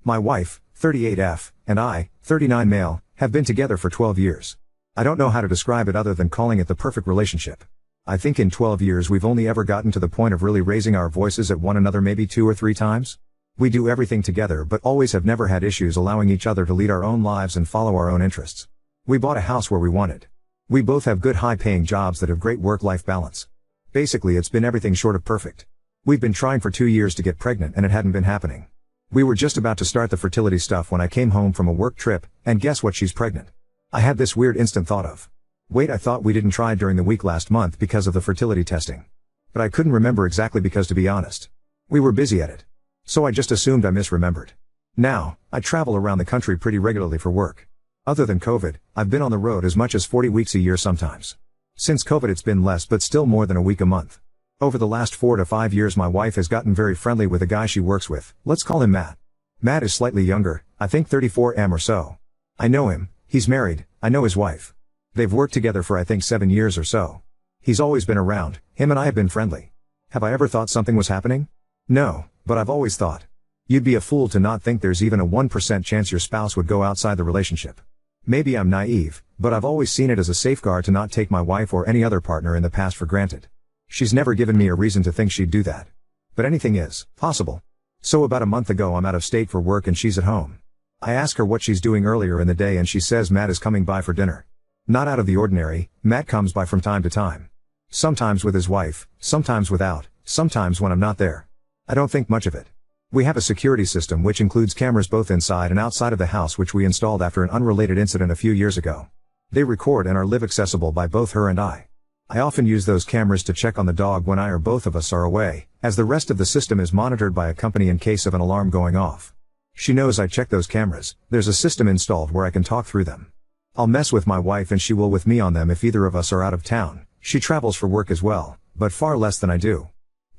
My wife, 38F, and I, 39 male, have been together for 12 years. I don't know how to describe it other than calling it the perfect relationship. I think in 12 years we've only ever gotten to the point of really raising our voices at one another maybe 2 or 3 times. We do everything together but always have never had issues allowing each other to lead our own lives and follow our own interests. We bought a house where we wanted. We both have good high-paying jobs that have great work-life balance. Basically it's been everything short of perfect. We've been trying for 2 years to get pregnant and it hadn't been happening. We were just about to start the fertility stuff when I came home from a work trip, and guess what, she's pregnant. I had this weird instant thought of, wait, I thought we didn't try during the week last month because of the fertility testing. But I couldn't remember exactly because, to be honest, we were busy at it. So I just assumed I misremembered. Now, I travel around the country pretty regularly for work. Other than COVID, I've been on the road as much as 40 weeks a year sometimes. Since COVID it's been less but still more than a week a month. Over the last 4 to 5 years my wife has gotten very friendly with a guy she works with, let's call him Matt. Matt is slightly younger, I think 34 or so. I know him, he's married, I know his wife. They've worked together for I think 7 years or so. He's always been around, him and I have been friendly. Have I ever thought something was happening? No, but I've always thought. You'd be a fool to not think there's even a 1% chance your spouse would go outside the relationship. Maybe I'm naive, but I've always seen it as a safeguard to not take my wife or any other partner in the past for granted. She's never given me a reason to think she'd do that. But anything is possible. So about a month ago I'm out of state for work and she's at home. I ask her what she's doing earlier in the day and she says Matt is coming by for dinner. Not out of the ordinary, Matt comes by from time to time. Sometimes with his wife, sometimes without, sometimes when I'm not there. I don't think much of it. We have a security system which includes cameras both inside and outside of the house which we installed after an unrelated incident a few years ago. They record and are live accessible by both her and I. I often use those cameras to check on the dog when I or both of us are away, as the rest of the system is monitored by a company in case of an alarm going off. She knows I check those cameras, there's a system installed where I can talk through them. I'll mess with my wife and she will with me on them if either of us are out of town. She travels for work as well, but far less than I do.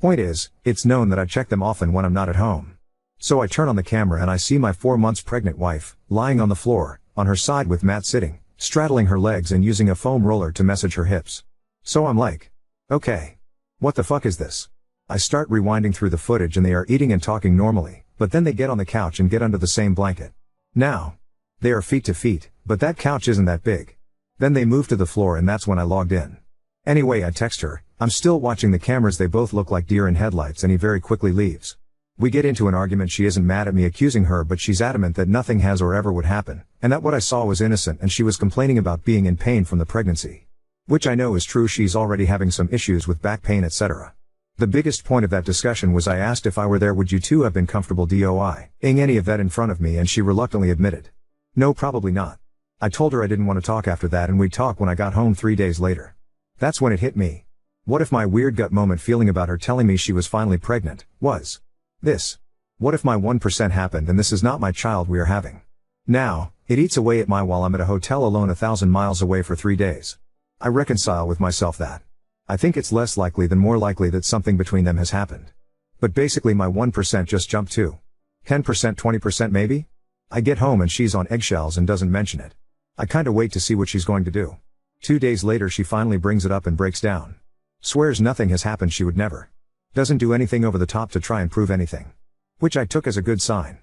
Point is, it's known that I check them often when I'm not at home. So I turn on the camera and I see my 4 months pregnant wife, lying on the floor, on her side with Matt sitting, straddling her legs and using a foam roller to massage her hips. So I'm like, okay. What the fuck is this? I start rewinding through the footage and they are eating and talking normally, but then they get on the couch and get under the same blanket. Now, they are feet to feet, but that couch isn't that big. Then they move to the floor and that's when I logged in. Anyway, I text her, I'm still watching the cameras, they both look like deer in headlights, and he very quickly leaves. We get into an argument. She isn't mad at me accusing her, but she's adamant that nothing has or ever would happen, and that what I saw was innocent, and she was complaining about being in pain from the pregnancy. Which I know is true, she's already having some issues with back pain etc. The biggest point of that discussion was I asked if I were there would you two have been comfortable doing any of that in front of me, and she reluctantly admitted, no, probably not. I told her I didn't want to talk after that and we'd talk when I got home 3 days later. That's when it hit me. What if my weird gut moment feeling about her telling me she was finally pregnant was this? What if my 1% happened and this is not my child we are having? Now, it eats away at my while I'm at a hotel alone 1,000 miles away for 3 days. I reconcile with myself that I think it's less likely than more likely that something between them has happened. But basically my 1% just jumped to 10%, 20% maybe? I get home and she's on eggshells and doesn't mention it. I kinda wait to see what she's going to do. 2 days later she finally brings it up and breaks down. Swears nothing has happened, she would never. Doesn't do anything over the top to try and prove anything. Which I took as a good sign.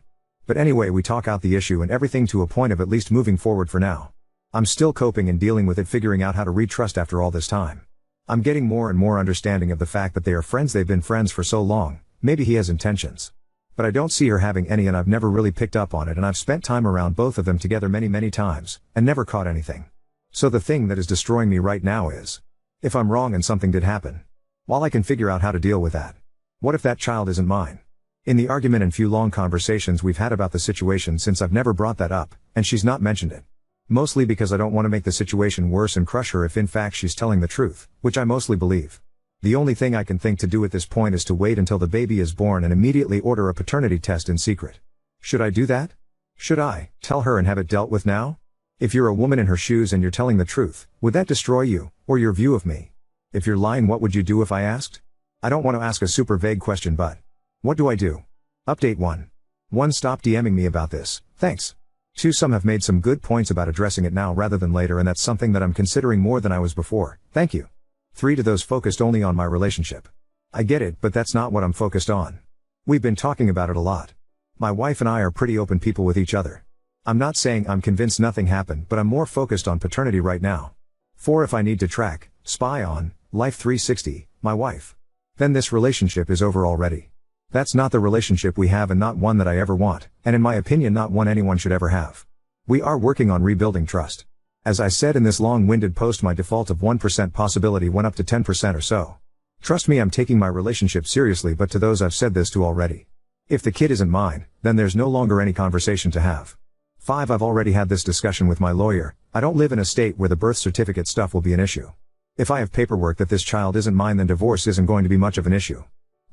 But anyway, we talk out the issue and everything to a point of at least moving forward for now. I'm still coping and dealing with it, figuring out how to retrust after all this time. I'm getting more and more understanding of the fact that they are friends, they've been friends for so long, maybe he has intentions. But I don't see her having any, and I've never really picked up on it, and I've spent time around both of them together many times, and never caught anything. So the thing that is destroying me right now is, if I'm wrong and something did happen, while I can figure out how to deal with that, what if that child isn't mine? In the argument and few long conversations we've had about the situation since, I've never brought that up, and she's not mentioned it. Mostly because I don't want to make the situation worse and crush her if in fact she's telling the truth, which I mostly believe. The only thing I can think to do at this point is to wait until the baby is born and immediately order a paternity test in secret. Should I do that? Should I tell her and have it dealt with now? If you're a woman in her shoes and you're telling the truth, would that destroy you, or your view of me? If you're lying, what would you do if I asked? I don't want to ask a super vague question, but what do I do? Update 1. 1. Stop DMing me about this, thanks. 2. Some have made some good points about addressing it now rather than later, and that's something that I'm considering more than I was before, thank you. 3. To those focused only on my relationship. I get it, but that's not what I'm focused on. We've been talking about it a lot. My wife and I are pretty open people with each other. I'm not saying I'm convinced nothing happened, but I'm more focused on paternity right now. 4. If I need to track, spy on, Life 360, my wife. Then this relationship is over already. That's not the relationship we have and not one that I ever want, and in my opinion not one anyone should ever have. We are working on rebuilding trust. As I said in this long-winded post, my default of 1% possibility went up to 10% or so. Trust me, I'm taking my relationship seriously, but to those I've said this to already. If the kid isn't mine, then there's no longer any conversation to have. 5. I've already had this discussion with my lawyer. I don't live in a state where the birth certificate stuff will be an issue. If I have paperwork that this child isn't mine, then divorce isn't going to be much of an issue.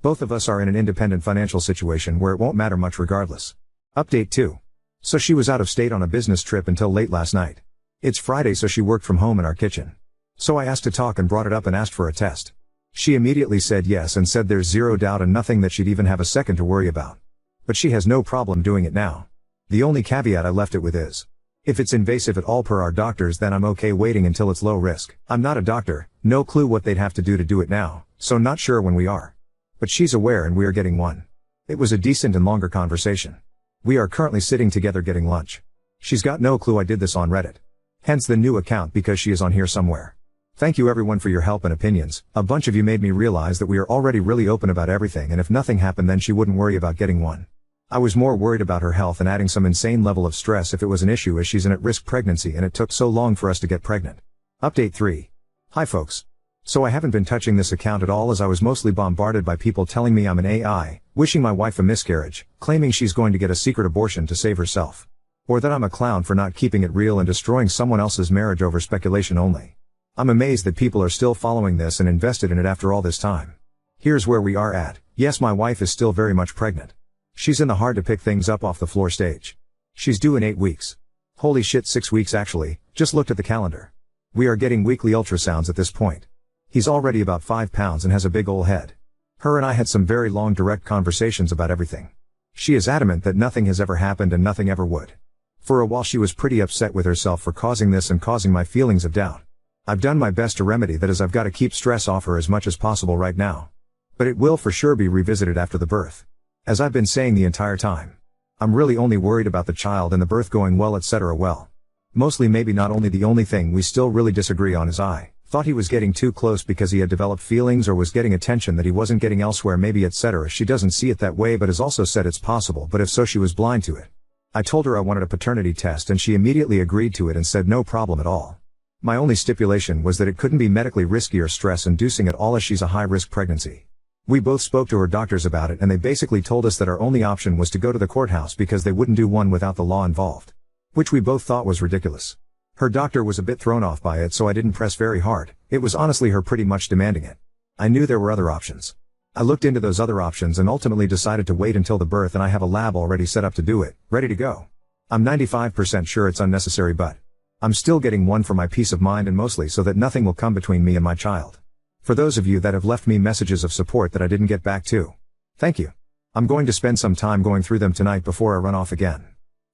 Both of us are in an independent financial situation where it won't matter much regardless. Update 2. So she was out of state on a business trip until late last night. It's Friday, so she worked from home in our kitchen. So I asked to talk and brought it up and asked for a test. She immediately said yes and said there's zero doubt and nothing that she'd even have a second to worry about. But she has no problem doing it now. The only caveat I left it with is, if it's invasive at all per our doctors, then I'm okay waiting until it's low risk. I'm not a doctor, no clue what they'd have to do it now, so not sure when we are. But she's aware and we are getting one. It was a decent and longer conversation. We are currently sitting together getting lunch. She's got no clue I did this on Reddit. Hence the new account, because she is on here somewhere. Thank you everyone for your help and opinions. A bunch of you made me realize that we are already really open about everything, and if nothing happened then she wouldn't worry about getting one. I was more worried about her health and adding some insane level of stress if it was an issue, as she's an at-risk pregnancy and it took so long for us to get pregnant. Update 3. Hi folks. So I haven't been touching this account at all, as I was mostly bombarded by people telling me I'm an AI, wishing my wife a miscarriage, claiming she's going to get a secret abortion to save herself. Or that I'm a clown for not keeping it real and destroying someone else's marriage over speculation only. I'm amazed that people are still following this and invested in it after all this time. Here's where we are at. Yes, my wife is still very much pregnant. She's in the hard to pick things up off the floor stage. She's due in 8 weeks. Holy shit, 6 weeks actually, just looked at the calendar. We are getting weekly ultrasounds at this point. He's already about 5 pounds and has a big ol' head. Her and I had some very long direct conversations about everything. She is adamant that nothing has ever happened and nothing ever would. For a while she was pretty upset with herself for causing this and causing my feelings of doubt. I've done my best to remedy that, as I've got to keep stress off her as much as possible right now. But it will for sure be revisited after the birth. As I've been saying the entire time, I'm really only worried about the child and the birth going well, etc. Well, mostly, maybe not only. The only thing we still really disagree on is I thought he was getting too close because he had developed feelings or was getting attention that he wasn't getting elsewhere, maybe, etc. She doesn't see it that way but has also said it's possible, but if so, she was blind to it. I told her I wanted a paternity test and she immediately agreed to it and said no problem at all. My only stipulation was that it couldn't be medically risky or stress-inducing at all, as she's a high-risk pregnancy. We both spoke to her doctors about it and they basically told us that our only option was to go to the courthouse because they wouldn't do one without the law involved. Which we both thought was ridiculous. Her doctor was a bit thrown off by it, so I didn't press very hard. It was honestly her pretty much demanding it. I knew there were other options. I looked into those other options and ultimately decided to wait until the birth, and I have a lab already set up to do it, ready to go. I'm 95% sure it's unnecessary, but I'm still getting one for my peace of mind and mostly so that nothing will come between me and my child. For those of you that have left me messages of support that I didn't get back to, thank you. I'm going to spend some time going through them tonight before I run off again.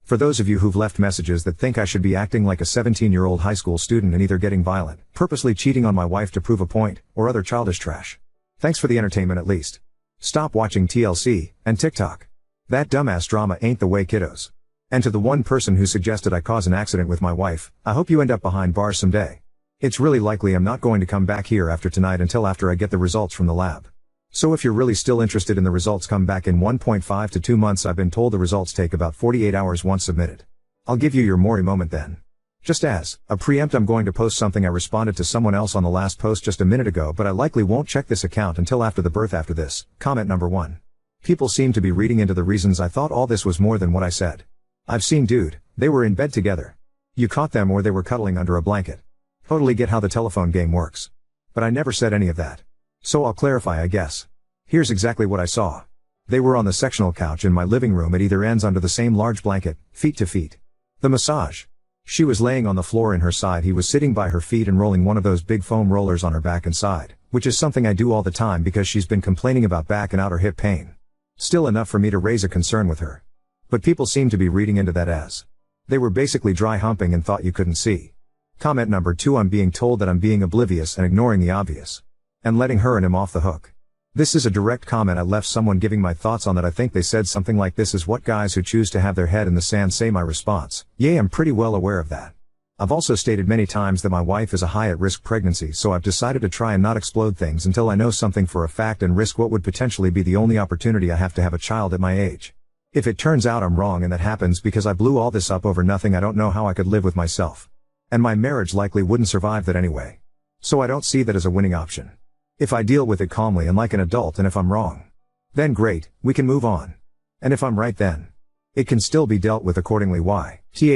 For those of you who've left messages that think I should be acting like a 17-year-old high school student and either getting violent, purposely cheating on my wife to prove a point, or other childish trash, thanks for the entertainment at least. Stop watching TLC and TikTok. That dumbass drama ain't the way, kiddos. And to the one person who suggested I cause an accident with my wife, I hope you end up behind bars someday. It's really likely I'm not going to come back here after tonight until after I get the results from the lab. So if you're really still interested in the results, come back in 1.5 to 2 months. I've been told the results take about 48 hours once submitted. I'll give you your Maury moment then. Just as a preempt, I'm going to post something I responded to someone else on the last post just a minute ago, but I likely won't check this account until after the birth. After this, comment number 1. People seem to be reading into the reasons I thought all this was more than what I said. I've seen, dude, they were in bed together. You caught them or they were cuddling under a blanket. Totally get how the telephone game works. But I never said any of that. So I'll clarify, I guess. Here's exactly what I saw. They were on the sectional couch in my living room at either ends under the same large blanket, feet to feet. The massage. She was laying on the floor in her side, he was sitting by her feet and rolling one of those big foam rollers on her back and side, which is something I do all the time because she's been complaining about back and outer hip pain. Still enough for me to raise a concern with her. But people seem to be reading into that as they were basically dry humping and thought you couldn't see. Comment number 2. I'm being told that I'm being oblivious and ignoring the obvious. And letting her and him off the hook. This is a direct comment I left someone giving my thoughts on that. I think they said something like, "This is what guys who choose to have their head in the sand say." My response: yeah, I'm pretty well aware of that. I've also stated many times that my wife is a high at risk pregnancy, so I've decided to try and not explode things until I know something for a fact and risk what would potentially be the only opportunity I have to have a child at my age. If it turns out I'm wrong and that happens because I blew all this up over nothing, I don't know how I could live with myself. And my marriage likely wouldn't survive that anyway. So I don't see that as a winning option. If I deal with it calmly and like an adult, and if I'm wrong, then great, we can move on. And if I'm right, then it can still be dealt with accordingly.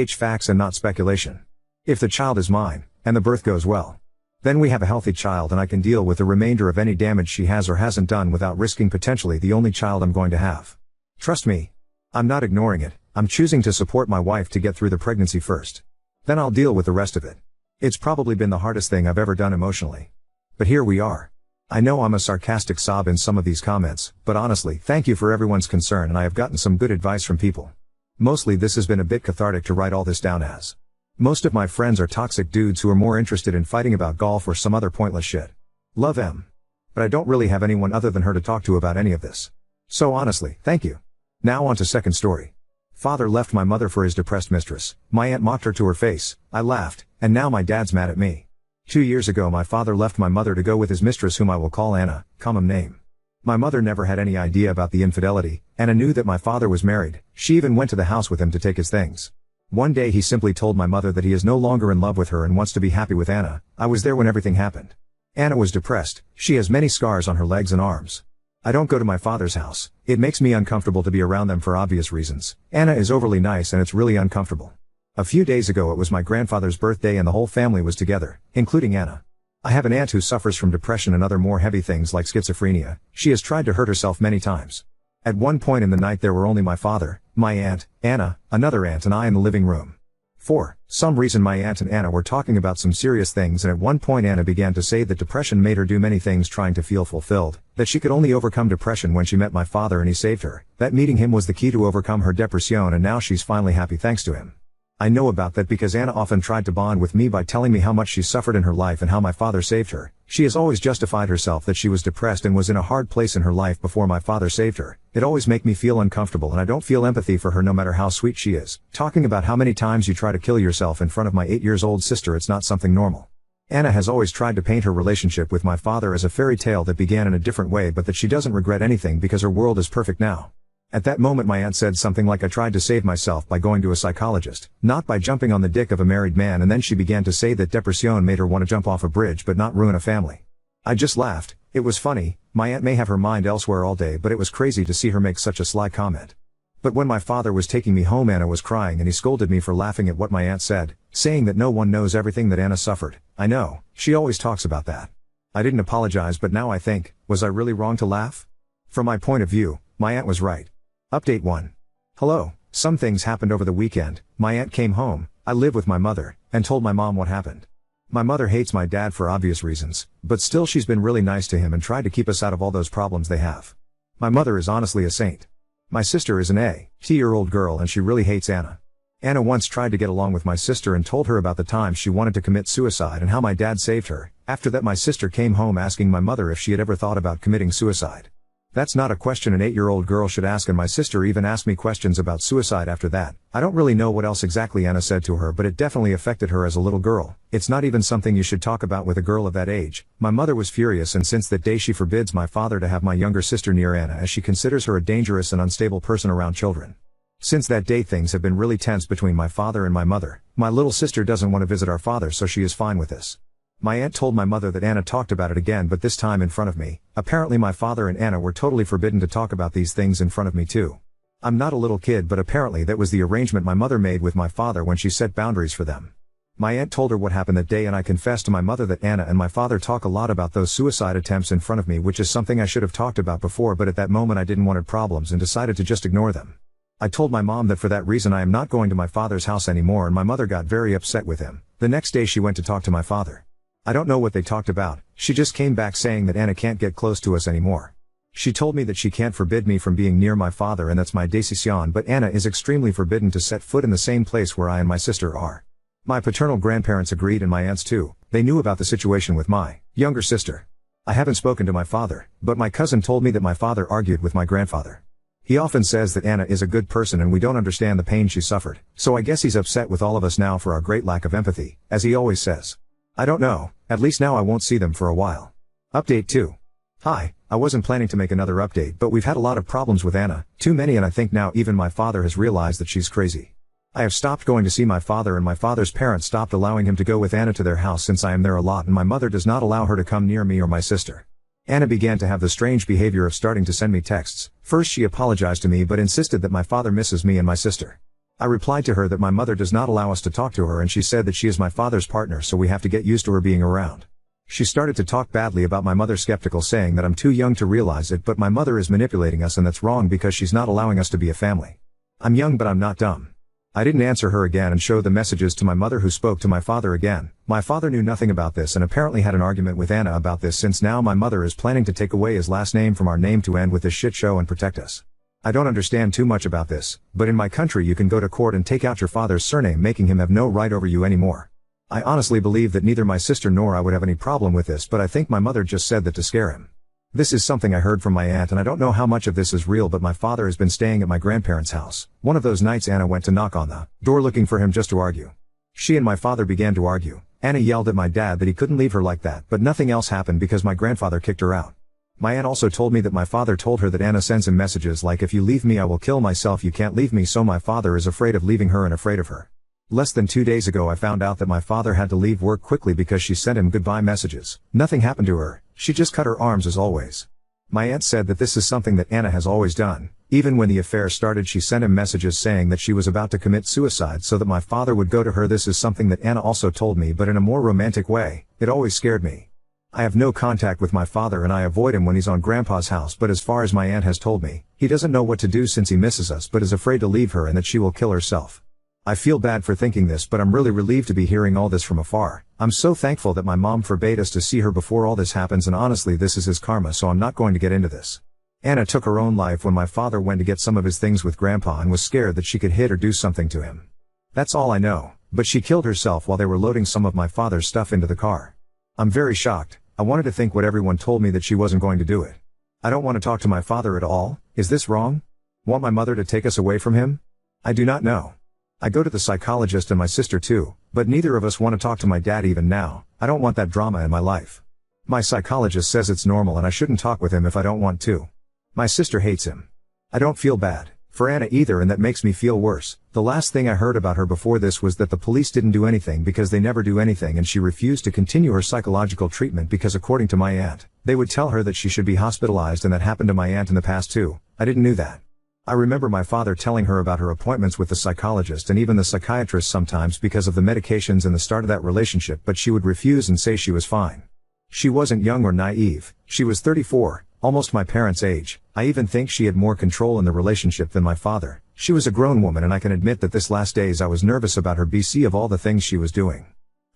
Facts and not speculation. If the child is mine, and the birth goes well, then we have a healthy child and I can deal with the remainder of any damage she has or hasn't done without risking potentially the only child I'm going to have. Trust me. I'm not ignoring it, I'm choosing to support my wife to get through the pregnancy first. Then I'll deal with the rest of it. It's probably been the hardest thing I've ever done emotionally. But here we are. I know I'm a sarcastic sob in some of these comments, but honestly, thank you for everyone's concern, and I have gotten some good advice from people. Mostly this has been a bit cathartic to write all this down as. Most of my friends are toxic dudes who are more interested in fighting about golf or some other pointless shit. Love em. But I don't really have anyone other than her to talk to about any of this. So honestly, thank you. Now on to second story. Father left my mother for his depressed mistress. My aunt mocked her to her face, I laughed, and now my dad's mad at me. 2 years ago my father left my mother to go with his mistress, whom I will call Anna, common name. My mother never had any idea about the infidelity. Anna knew that my father was married. She even went to the house with him to take his things. One day he simply told my mother that he is no longer in love with her and wants to be happy with Anna. I was there when everything happened. Anna was depressed. She has many scars on her legs and arms. I don't go to my father's house. It makes me uncomfortable to be around them for obvious reasons. Anna is overly nice and it's really uncomfortable. A few days ago it was my grandfather's birthday and the whole family was together, including Anna. I have an aunt who suffers from depression and other more heavy things like schizophrenia. She has tried to hurt herself many times. At one point in the night there were only my father, my aunt, Anna, another aunt and I in the living room. For some reason my aunt and Anna were talking about some serious things, and at one point Anna began to say that depression made her do many things trying to feel fulfilled, that she could only overcome depression when she met my father and he saved her, that meeting him was the key to overcome her depression, and now she's finally happy thanks to him. I know about that because Anna often tried to bond with me by telling me how much she suffered in her life and how my father saved her. She has always justified herself that she was depressed and was in a hard place in her life before my father saved her. It always makes me feel uncomfortable and I don't feel empathy for her no matter how sweet she is. Talking about how many times you try to kill yourself in front of my 8-year-old sister, it's not something normal. Anna has always tried to paint her relationship with my father as a fairy tale that began in a different way, but that she doesn't regret anything because her world is perfect now. At that moment my aunt said something like, "I tried to save myself by going to a psychologist, not by jumping on the dick of a married man," and then she began to say that depression made her want to jump off a bridge but not ruin a family. I just laughed. It was funny. My aunt may have her mind elsewhere all day, but it was crazy to see her make such a sly comment. But when my father was taking me home, Anna was crying and he scolded me for laughing at what my aunt said, saying that no one knows everything that Anna suffered. I know, she always talks about that. I didn't apologize, but now I think, was I really wrong to laugh? From my point of view, my aunt was right. Update 1. Hello, some things happened over the weekend. My aunt came home, I live with my mother, and told my mom what happened. My mother hates my dad for obvious reasons, but still she's been really nice to him and tried to keep us out of all those problems they have. My mother is honestly a saint. My sister is an 8-year-old girl and she really hates Anna. Anna once tried to get along with my sister and told her about the time she wanted to commit suicide and how my dad saved her. After that my sister came home asking my mother if she had ever thought about committing suicide. That's not a question an 8-year-old girl should ask, and my sister even asked me questions about suicide after that. I don't really know what else exactly Anna said to her, but it definitely affected her as a little girl. It's not even something you should talk about with a girl of that age. My mother was furious, and since that day she forbids my father to have my younger sister near Anna as she considers her a dangerous and unstable person around children. Since that day things have been really tense between my father and my mother. My little sister doesn't want to visit our father, so she is fine with this. My aunt told my mother that Anna talked about it again, but this time in front of me. Apparently my father and Anna were totally forbidden to talk about these things in front of me too. I'm not a little kid, but apparently that was the arrangement my mother made with my father when she set boundaries for them. My aunt told her what happened that day, and I confessed to my mother that Anna and my father talk a lot about those suicide attempts in front of me, which is something I should have talked about before, but at that moment I didn't want problems and decided to just ignore them. I told my mom that for that reason I am not going to my father's house anymore, and my mother got very upset with him. The next day she went to talk to my father. I don't know what they talked about. She just came back saying that Anna can't get close to us anymore. She told me that she can't forbid me from being near my father, and that's my decision, but Anna is extremely forbidden to set foot in the same place where I and my sister are. My paternal grandparents agreed, and my aunts too. They knew about the situation with my younger sister. I haven't spoken to my father, but my cousin told me that my father argued with my grandfather. He often says that Anna is a good person and we don't understand the pain she suffered, so I guess he's upset with all of us now for our great lack of empathy, as he always says. I don't know, at least now I won't see them for a while. Update 2. Hi, I wasn't planning to make another update, but we've had a lot of problems with Anna, too many, and I think now even my father has realized that she's crazy. I have stopped going to see my father and my father's parents stopped allowing him to go with Anna to their house since I am there a lot and my mother does not allow her to come near me or my sister. Anna began to have the strange behavior of starting to send me texts. First she apologized to me but insisted that my father misses me and my sister. I replied to her that my mother does not allow us to talk to her and she said that she is my father's partner so we have to get used to her being around. She started to talk badly about my mother, skeptical, saying that I'm too young to realize it but my mother is manipulating us and that's wrong because she's not allowing us to be a family. I'm young but I'm not dumb. I didn't answer her again and showed the messages to my mother who spoke to my father again. My father knew nothing about this and apparently had an argument with Anna about this since now my mother is planning to take away his last name from our name to end with this shit show and protect us. I don't understand too much about this, but in my country you can go to court and take out your father's surname, making him have no right over you anymore. I honestly believe that neither my sister nor I would have any problem with this, but I think my mother just said that to scare him. This is something I heard from my aunt and I don't know how much of this is real, but my father has been staying at my grandparents' house. One of those nights Anna went to knock on the door looking for him just to argue. She and my father began to argue. Anna yelled at my dad that he couldn't leave her like that, but nothing else happened because my grandfather kicked her out. My aunt also told me that my father told her that Anna sends him messages like, if you leave me I will kill myself, you can't leave me, so my father is afraid of leaving her and afraid of her. Less than 2 days ago I found out that my father had to leave work quickly because she sent him goodbye messages. Nothing happened to her, she just cut her arms as always. My aunt said that this is something that Anna has always done. Even when the affair started she sent him messages saying that she was about to commit suicide so that my father would go to her. This is something that Anna also told me, but in a more romantic way. It always scared me. I have no contact with my father and I avoid him when he's on grandpa's house, but as far as my aunt has told me, he doesn't know what to do since he misses us but is afraid to leave her and that she will kill herself. I feel bad for thinking this, but I'm really relieved to be hearing all this from afar. I'm so thankful that my mom forbade us to see her before all this happens, and honestly this is his karma, so I'm not going to get into this. Anna took her own life when my father went to get some of his things with grandpa and was scared that she could hit or do something to him. That's all I know, but she killed herself while they were loading some of my father's stuff into the car. I'm very shocked. I wanted to think what everyone told me, that she wasn't going to do it. I don't want to talk to my father at all. Is this wrong? Want my mother to take us away from him? I do not know. I go to the psychologist and my sister too, but neither of us want to talk to my dad even now. I don't want that drama in my life. My psychologist says it's normal and I shouldn't talk with him if I don't want to. My sister hates him. I don't feel bad for Anna either, and that makes me feel worse. The last thing I heard about her before this was that the police didn't do anything because they never do anything, and she refused to continue her psychological treatment because according to my aunt, they would tell her that she should be hospitalized, and that happened to my aunt in the past too. I didn't know that. I remember my father telling her about her appointments with the psychologist and even the psychiatrist sometimes because of the medications and the start of that relationship, but she would refuse and say she was fine. She wasn't young or naive, she was 34, almost my parents' age. I even think she had more control in the relationship than my father. She was a grown woman, and I can admit that this last days I was nervous about her BC of all the things she was doing.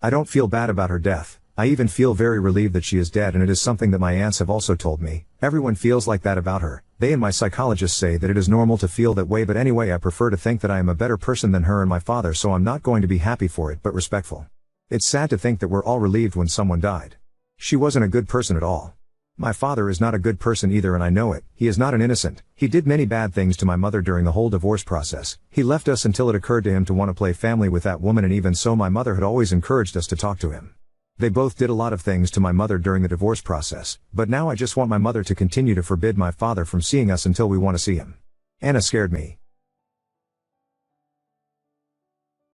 I don't feel bad about her death. I even feel very relieved that she is dead, and it is something that my aunts have also told me. Everyone feels like that about her. They and my psychologist say that it is normal to feel that way, but anyway I prefer to think that I am a better person than her and my father, so I'm not going to be happy for it but respectful. It's sad to think that we're all relieved when someone died. She wasn't a good person at all. My father is not a good person either, and I know it. He is not an innocent. He did many bad things to my mother during the whole divorce process. He left us until it occurred to him to want to play family with that woman, and even so my mother had always encouraged us to talk to him. They both did a lot of things to my mother during the divorce process, but now I just want my mother to continue to forbid my father from seeing us until we want to see him. Anna scared me.